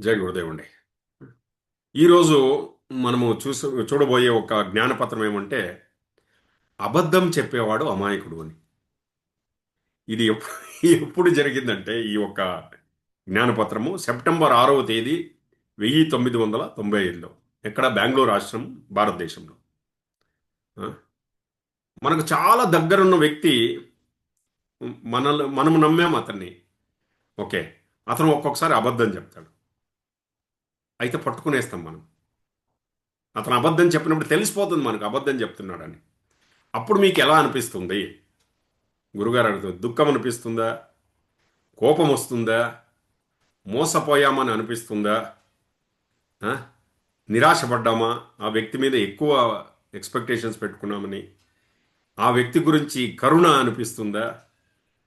జై గురుదేవుండి. ఈరోజు మనము చూడబోయే ఒక జ్ఞానపత్రం ఏమంటే, అబద్ధం చెప్పేవాడు అమాయకుడు అని. ఇది ఎప్పుడు జరిగిందంటే, ఈ యొక్క జ్ఞానపత్రము సెప్టెంబర్ 6వ తేదీ 1995లో ఎక్కడ బెంగళూరు ఆశ్రమం, భారతదేశంలో. ఆ, మనకు చాలా దగ్గరున్న వ్యక్తి, మనము నమ్మాము అతన్ని. ఓకే, అతను ఒక్కొక్కసారి అబద్ధం చెప్తాడు. అయితే పట్టుకునేస్తాం మనం. అతను అబద్ధం చెప్పినప్పుడు తెలిసిపోతుంది మనకు అబద్ధం చెప్తున్నాడని. అప్పుడు మీకు ఎలా అనిపిస్తుంది? గురుగారు అడుగుతుంది, దుఃఖం అనిపిస్తుందా? కోపం వస్తుందా? మోసపోయామని అనిపిస్తుందా? ఆ? నిరాశపడ్డామా? ఆ వ్యక్తి మీద ఎక్కువ ఎక్స్పెక్టేషన్స్ పెట్టుకున్నామని? ఆ వ్యక్తి గురించి కరుణ అనిపిస్తుందా?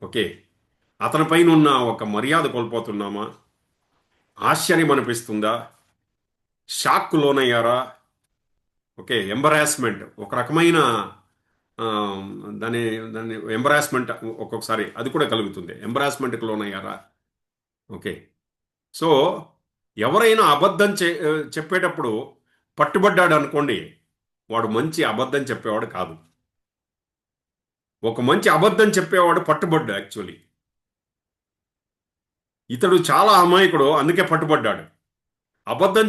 ఓకే, అతనిపైన ఉన్న ఒక మర్యాద కోల్పోతున్నామా? ఆశ్చర్యం అనిపిస్తుందా? షాక్ లోనయ్యారా? ఓకే, ఎంబరాస్మెంట్, ఒక రకమైన ఆ, దాని దాన్ని ఎంబరాస్మెంట్, ఒక్కొక్కసారి అది కూడా కలుగుతుంది. ఎంబరాస్మెంట్కి లోనయ్యారా? ఓకే. సో ఎవరైనా అబద్ధం చెప్పేటప్పుడు పట్టుబడ్డాడు అనుకోండి, వాడు మంచి అబద్ధం చెప్పేవాడు కాదు. ఒక మంచి అబద్ధం చెప్పేవాడు పట్టుబడ్డు యాక్చువల్లీ. ఇతడు చాలా అమాయకుడు, అందుకే పట్టుబడ్డాడు. అబద్ధం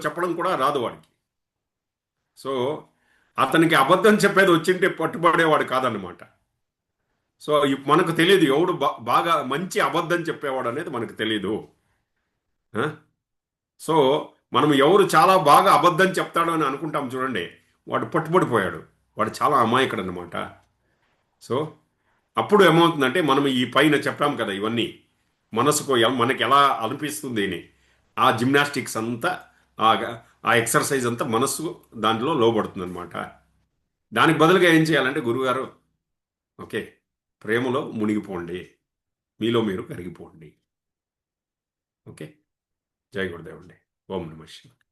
చెప్పడం కూడా రాదు వాడికి. సో అతనికి అబద్ధం చెప్పేది వచ్చింటే పట్టుబడేవాడు కాదన్నమాట. సో మనకు తెలియదు ఎవడు బాగా మంచి అబద్ధం చెప్పేవాడు అనేది మనకు తెలియదు. ఆ? సో మనం ఎవరు చాలా బాగా అబద్ధం చెప్తాడు అని అనుకుంటాం చూడండి, వాడు పట్టుబడిపోయాడు. వాడు చాలా అమాయకుడు అనమాట. సో అప్పుడు ఏమవుతుందంటే, మనం ఈ పైన చెప్పాం కదా ఇవన్నీ, మనసుకు మనకి ఎలా అనిపిస్తుంది అని, ఆ జిమ్నాస్టిక్స్ అంతా, ఆ ఆ ఎక్సర్సైజ్ అంతా మనస్సు దాంట్లో లోబడుతుంది అనమాట. దానికి బదులుగా ఏం చేయాలంటే గురుగారు, ఓకే, ప్రేమలో మునిగిపోండి, మీలో మీరు కరిగిపోండి. ఓకే. జై గురుదేవుండి. ఓం నమ శివాయ.